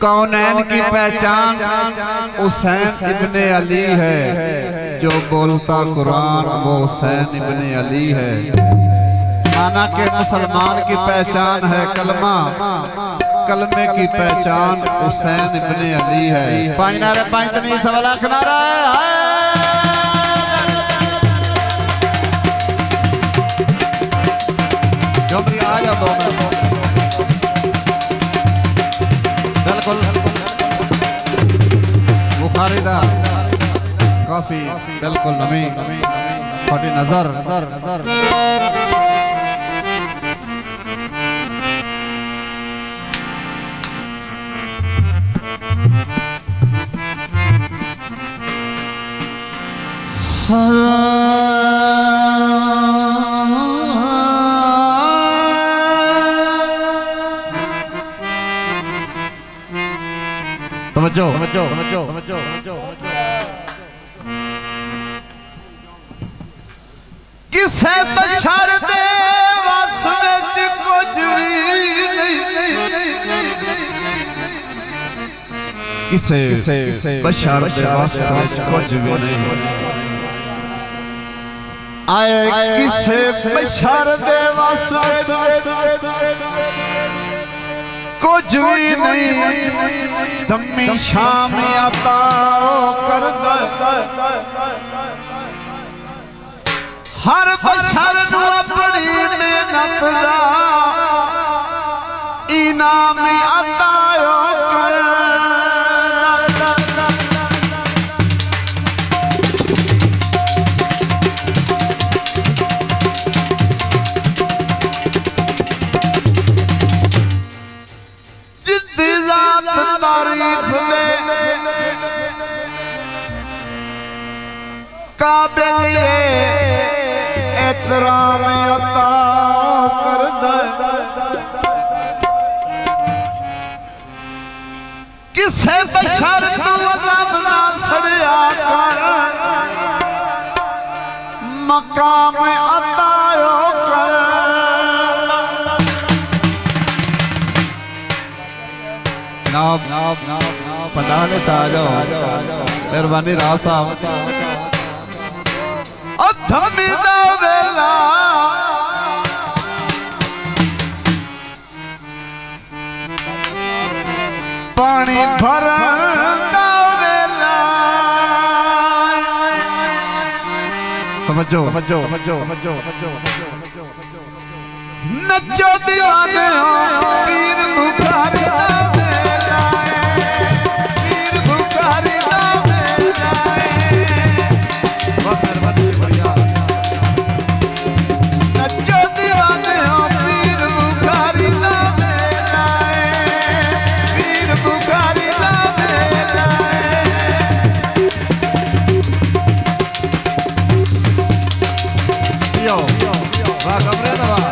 कौनैन की पहचान हुसैन इब्ने अली है, जो बोलता कुरान वो हुसैन इब्ने अली है। माना के मुसलमान की पहचान है कलमा, कलमे की पहचान हुसैन इब्ने अली है। पाँच नारे पाँच तनी सवा लाख नारा है। जो भी आ जा दो में बिल्कुल बुखारी दा काफी बिल्कुल नमी थोड़ी नजर तवज्जो किसे बशर दे वस विच कुछ भी नहीं, किसे बशर दे वस विच कुछ भी नहीं। आए किसे बशर दे वस विच कुछ भी नहीं। दमी शाम आता कर हर बशर नू अपनी मेहनत दा इनाम आता कर। जिद्दी जात तारीफ दे काबिल एहतराम अता कर दे। किसे बशर तू अज़ब ना सड़िया कर, मकाम अता कर। नाब पंडा लेता आ जाओ, मेहरबानी राव साहब। धमी दा वेला पानी भरदा वेला। तवज्जो नचो दीवाने पीर बुखारी दा वेला, पीर बुखारी दा वेला। बहुत मेहरबानी शुक्रिया। नचो दीवाने पीर बुखारी दा वेला, पीर बुखारी दा वेला। यो वाह कमरे दा वाह।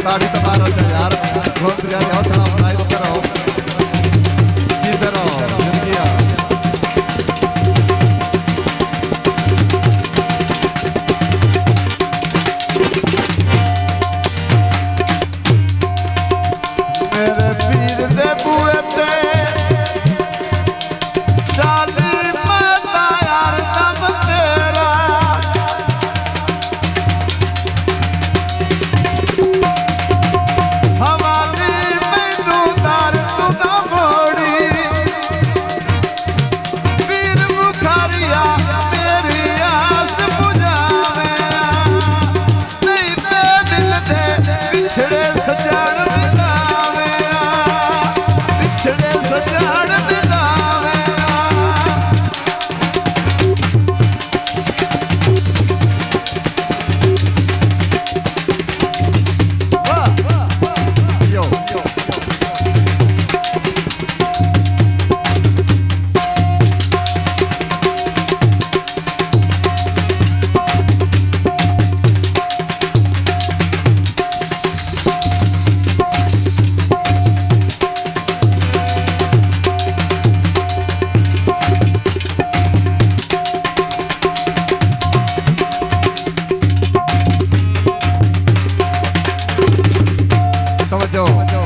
ताड़ी तुम्हारा यार बहुत प्यारे हौसला अफजाई करो जीते रहो जिंदगी मेरे पीर दे बुए ते चाली मैं यार दम तेरा सवाली मैनू दर तू ना मोड़ी पीर बुखारिया मेरी आस बुझावे नहीं पे मिलते पिछड़े सजान मिलावे पिछड़े सजान मिलावे यो तवज्जो